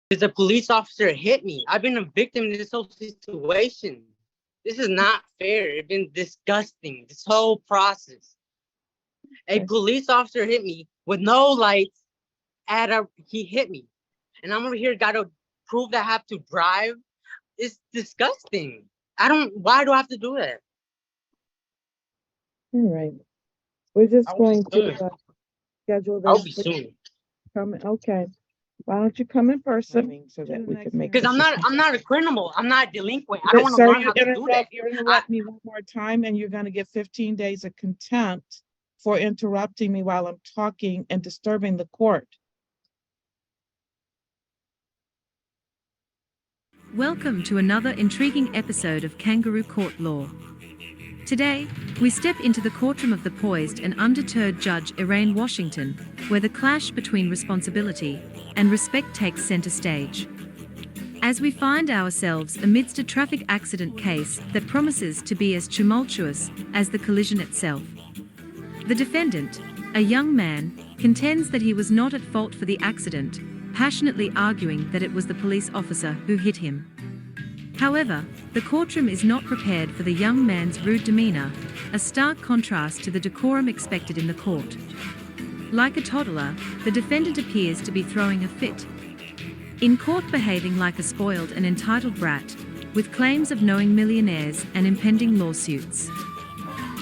Because a police officer hit me. I've been a victim in this whole situation. This is not fair. It's been disgusting, this whole process. A police officer hit me with no lights he hit me. And I'm over here gotta prove that I have to drive. It's disgusting. Why do I have to do that? All right. We're just going to schedule I'll this. be soon. Okay. Why don't you come in person so that we can make? Because I'm not a criminal. I'm not a delinquent. I don't want to learn how to do that. You're interrupting me one more time, and you're going to get 15 days of contempt for interrupting me while I'm talking and disturbing the court. Welcome to another intriguing episode of Kangaroo Court Law. Today, we step into the courtroom of the poised and undeterred Judge Elaine Washington, where the clash between responsibility and respect takes center stage. As we find ourselves amidst a traffic accident case that promises to be as tumultuous as the collision itself. The defendant, a young man, contends that he was not at fault for the accident, passionately arguing that it was the police officer who hit him. However, the courtroom is not prepared for the young man's rude demeanor, a stark contrast to the decorum expected in the court. Like a toddler, the defendant appears to be throwing a fit. In court, behaving like a spoiled and entitled brat, with claims of knowing millionaires and impending lawsuits.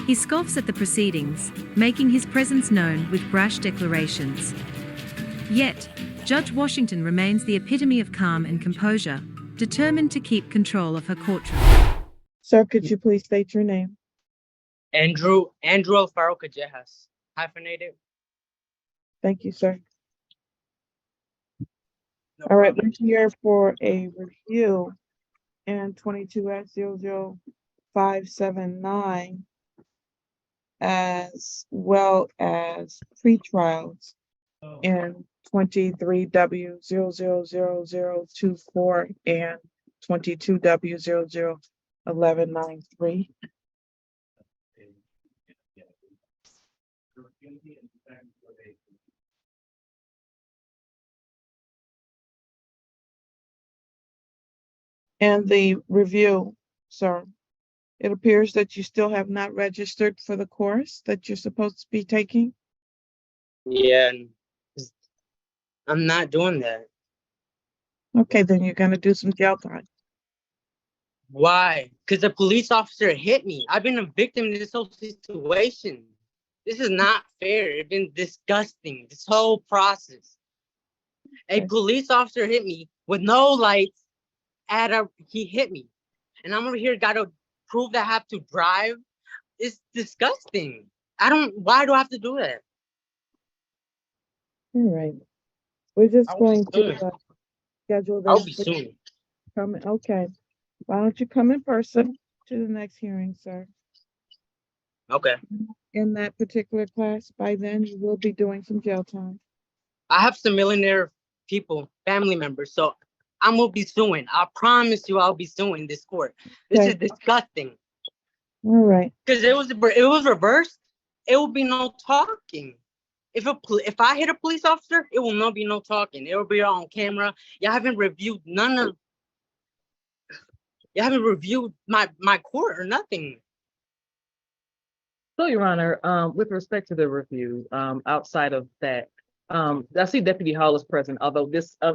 He scoffs at the proceedings, making his presence known with brash declarations. Yet, Judge Washington remains the epitome of calm and composure, determined to keep control of her courtroom. Sir, could you please state your name? Andrew Alfaro Cajejas, hyphenated. Thank you, sir. All right, we're here for a review in 22-00579, as well as pretrials in 23W000024 and 22W001193. And the review, sir, it appears that you still have not registered for the course that you're supposed to be taking. Yeah, I'm not doing that. Okay, then you're going to do some jail time. Why? Because a police officer hit me. I've been a victim in this whole situation. This is not fair. It's been disgusting, this whole process. A police officer hit me with no lights he hit me. And I'm over here gotta prove that I have to drive. It's disgusting. Why do I have to do that? All right. We're just going to schedule this. I'll be soon. Okay. Why don't you come in person to the next hearing, sir? Okay. In that particular class, by then you will be doing some jail time. I have some millionaire people, family members, so I'm gonna be suing. I promise you I'll be suing this court. This is disgusting. All right. Because it was reversed, it will be no talking. If I hit a police officer, it will not be no talking. It will be on camera. You haven't reviewed my court or nothing. So, Your Honor, with respect to the review, outside of that, I see Deputy Hall is present, although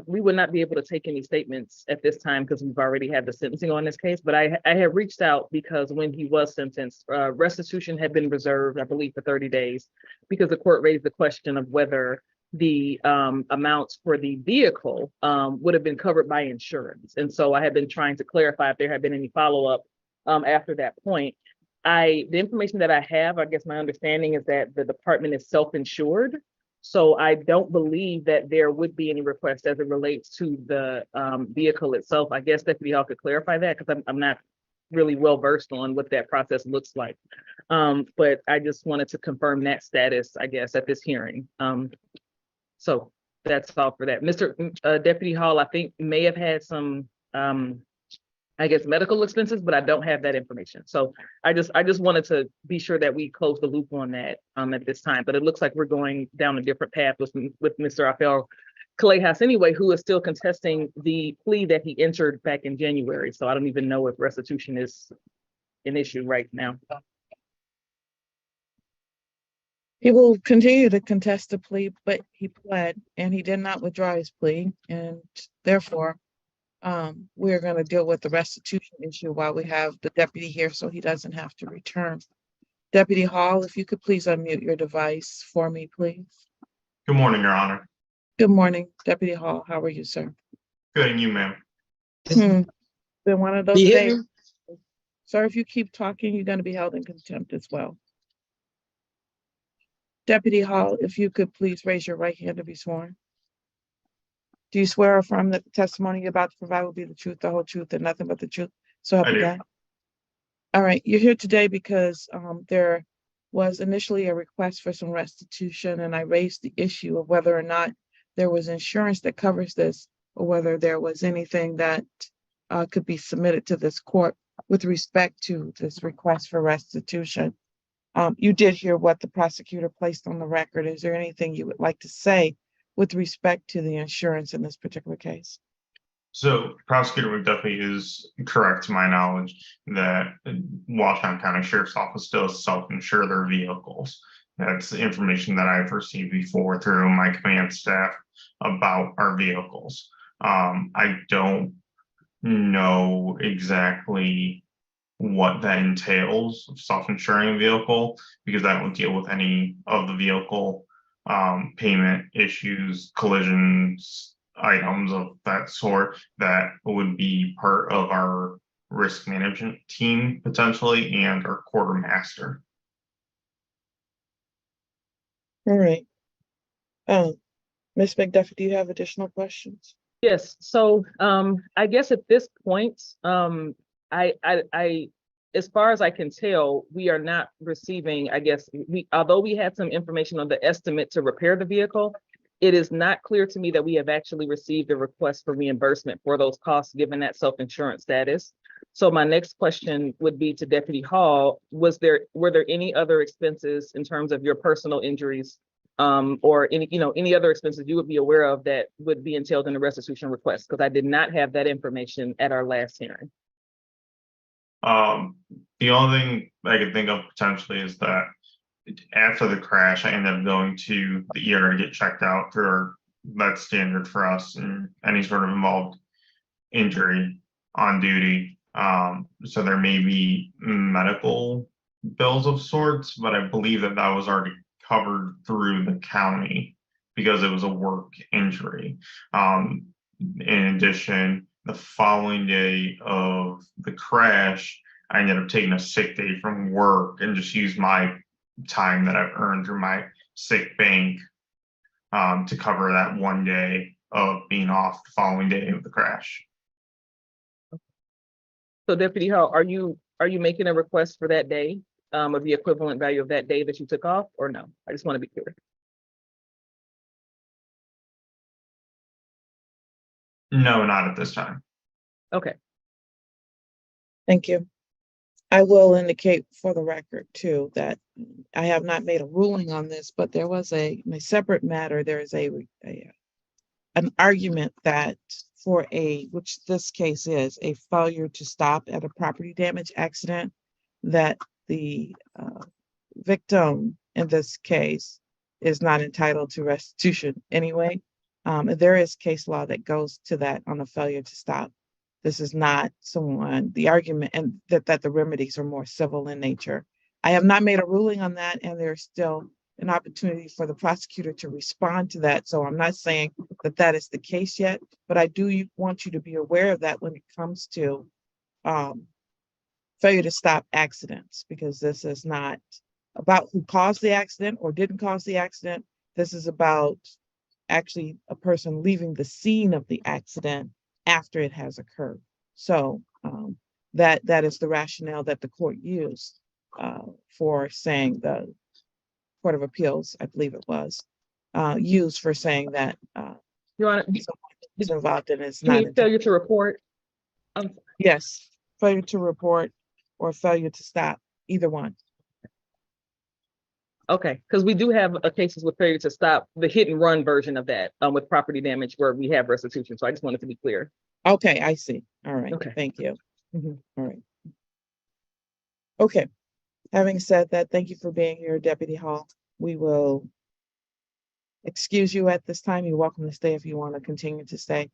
we would not be able to take any statements at this time because we've already had the sentencing on this case. But I had reached out because when he was sentenced, restitution had been reserved, I believe, for 30 days because the court raised the question of whether the amounts for the vehicle would have been covered by insurance. And so I had been trying to clarify if there had been any follow-up after that point. The information that I have, I guess my understanding is that the department is self-insured. So I don't believe that there would be any request as it relates to the vehicle itself. I guess Deputy Hall could clarify that because I'm not really well versed on what that process looks like. But I just wanted to confirm that status, I guess, at this hearing. So that's all for that. Mr. Deputy Hall, I think may have had some I guess medical expenses, but I don't have that information. So I just wanted to be sure that we close the loop on that at this time. But it looks like we're going down a different path with Mr. Rafael Clay House anyway, who is still contesting the plea that he entered back in January. So I don't even know if restitution is an issue right now. He will continue to contest the plea, but he pled and he did not withdraw his plea. And therefore, we're going to deal with the restitution issue while we have the deputy here so he doesn't have to return. Deputy Hall, if you could please unmute your device for me, please. Good morning, Your Honor. Good morning, Deputy Hall. How are you, sir? Good, and you, ma'am. Been one of those You hit days. me? Sir, if you keep talking, you're going to be held in contempt as well. Deputy Hall, if you could please raise your right hand to be sworn. Do you swear or affirm that the testimony you're about to provide will be the truth, the whole truth, and nothing but the truth? So help I you do. God. All right, you're here today because there was initially a request for some restitution, and I raised the issue of whether or not there was insurance that covers this, or whether there was anything that could be submitted to this court with respect to this request for restitution. You did hear what the prosecutor placed on the record. Is there anything you would like to say with respect to the insurance in this particular case? So Prosecutor McDuffie is correct to my knowledge that Washington County Sheriff's Office does self-insure their vehicles. That's information that I've received before through my command staff about our vehicles. I don't know exactly what that entails of self-insuring a vehicle, because I don't deal with any of the vehicle payment issues, collisions, items of that sort that would be part of our risk management team potentially and our quartermaster. All right. Ms. McDuffie, do you have additional questions? Yes, so I guess at this point, I as far as I can tell, we are not receiving, I guess, although we had some information on the estimate to repair the vehicle, it is not clear to me that we have actually received a request for reimbursement for those costs, given that self-insurance status. So my next question would be to Deputy Hall, were there any other expenses in terms of your personal injuries or any other expenses you would be aware of that would be entailed in the restitution request? Because I did not have that information at our last hearing. The only thing I could think of potentially is that after the crash, I ended up going to the ER to get checked out through that's standard for us and any sort of involved injury on duty. So there may be medical bills of sorts, but I believe that was already covered through the county because it was a work injury. In addition, the following day of the crash, I ended up taking a sick day from work and just used my time that I've earned through my sick bank to cover that one day of being off the following day of the crash. So Deputy Hall, are you making a request for that day of the equivalent value of that day that you took off, or no? I just want to be clear. No, not at this time. Okay. Thank you. I will indicate for the record too that I have not made a ruling on this, but there was in a separate matter, there is an argument that for which this case is a failure to stop at a property damage accident, that the victim in this case is not entitled to restitution anyway. There is case law that goes to that on a failure to stop. This is not the argument, and that the remedies are more civil in nature. I have not made a ruling on that, and there's still an opportunity for the prosecutor to respond to that. So I'm not saying that is the case yet, but I do want you to be aware of that when it comes to failure to stop accidents, because this is not about who caused the accident or didn't cause the accident. This is about actually a person leaving the scene of the accident after it has occurred. So that is the rationale that the court used for saying, the Court of Appeals, I believe it was, used for saying that Your Honor, is involved in it's not failure to report. Yes, failure to report or failure to stop, either one. Okay, because we do have cases with failure to stop, the hit and run version of that, with property damage where we have restitution. So I just wanted to be clear. Okay, I see. All right, Okay. thank you. Mhm. All right. Okay, having said that, thank you for being here, Deputy Hall. We will excuse you at this time. You're welcome to stay if you want to continue to stay.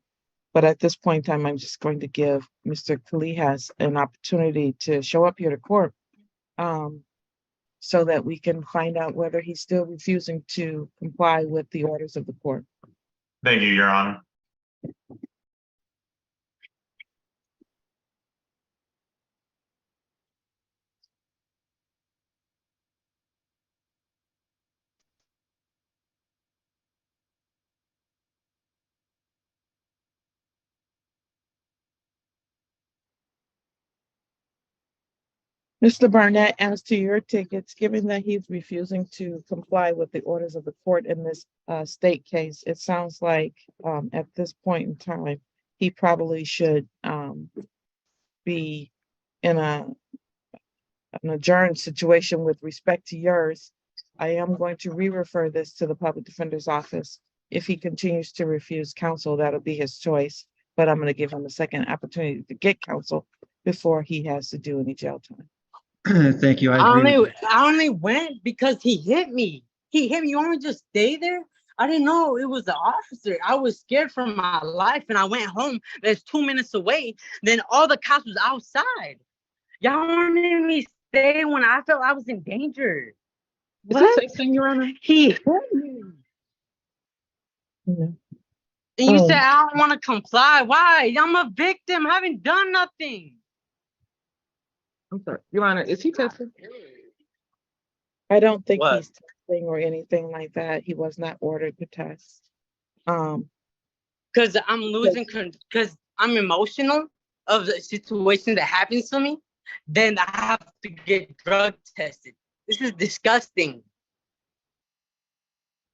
But at this point in time, I'm just going to give Mr. Kalihas an opportunity to show up here to court, so that we can find out whether he's still refusing to comply with the orders of the court. Thank you, Your Honor. Mr. Barnett, as to your tickets, given that he's refusing to comply with the orders of the court in this state case, it sounds like at this point in time, he probably should be in an adjourned situation with respect to yours. I am going to re-refer this to the public defender's office. If he continues to refuse counsel, that'll be his choice, but I'm going to give him a second opportunity to get counsel before he has to do any jail time. Thank you. I only went because he hit me. He hit me. You want me to just stay there? I didn't know it was the officer. I was scared for my life, and I went home. That's 2 minutes away. Then all the cops was outside. Y'all wanted me to stay when I felt I was in danger. Is he texting, Your Honor? He hit me. Mhm. And you Oh. said I don't want to comply. Why? I'm a victim. I haven't done nothing. I'm sorry, Your Honor, is he texting? I don't think What? he's testing or anything like that. He was not ordered to test. Because I'm losing, because I'm emotional of the situation that happens to me. Then I have to get drug tested. This is disgusting.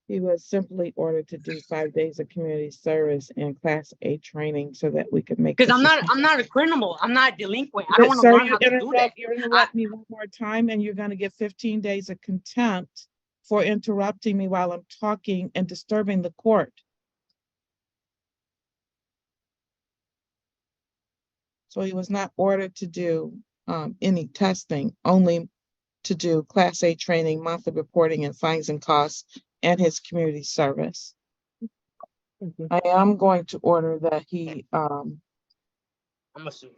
He was simply ordered to do 5 days of community service and Class A training so that we could make. Because I'm decisions. not a criminal. I'm not a delinquent. I don't want to Sir, learn how to do that. you're interrupting me one more time, and you're gonna get 15 days of contempt for interrupting me while I'm talking and disturbing the court. So he was not ordered to do any testing, only to do Class A training, monthly reporting and fines and costs, and his community service. Mhm. I am going to order that he I'm assuming.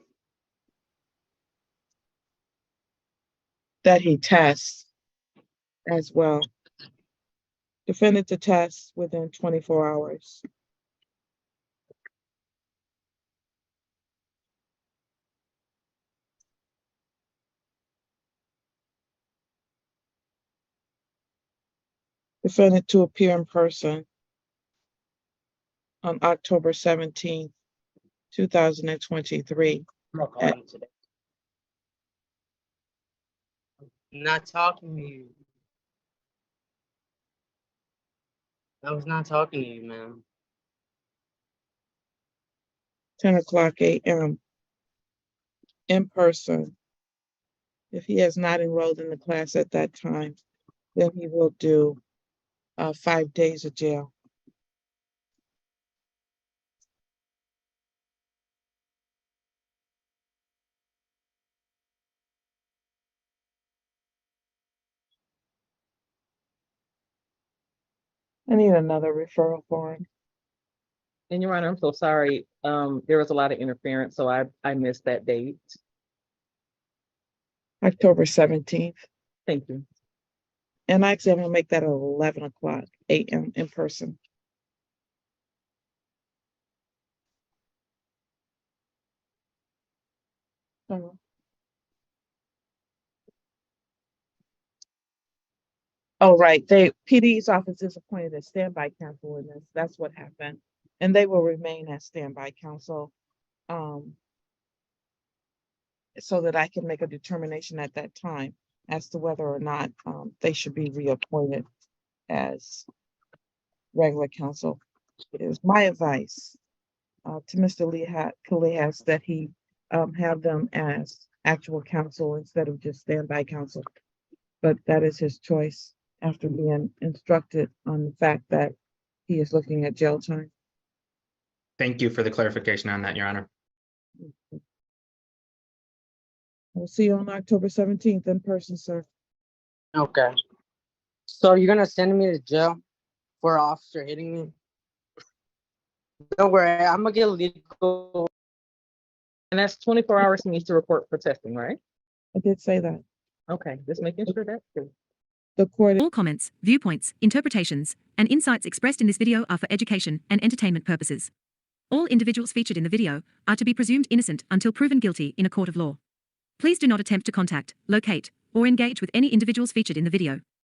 tests as well. Defendant to test within 24 hours. Defendant to appear in person on October 17th, 2023. I'm gonna call him today. I'm not talking to you. I was not talking to you, man. 10:00 a.m. in person. If he has not enrolled in the class at that time, then he will do 5 days of jail. I need another referral form. And Your Honor, I'm so sorry. There was a lot of interference, so I missed that date. October 17th. Thank you. And actually, I'm gonna make that at 11:00 a.m. in person. Oh, right. PD's office is appointed as standby counsel in this. That's what happened. And they will remain as standby counsel. So that I can make a determination at that time as to whether or not they should be reappointed as regular counsel. It is my advice to Mr. Kalihas that he have them as actual counsel instead of just standby counsel. But that is his choice after being instructed on the fact that he is looking at jail time. Thank you for the clarification on that, Your Honor. We'll see you on October 17th in person, sir. Okay. So you're gonna send me to jail for an officer hitting me? Don't worry, I'm gonna get legal. And that's 24 hours he needs to report for testing, right? I did say that. Okay, just making sure that's good. The court. All comments, viewpoints, interpretations, and insights expressed in this video are for education and entertainment purposes. All individuals featured in the video are to be presumed innocent until proven guilty in a court of law. Please do not attempt to contact, locate, or engage with any individuals featured in the video.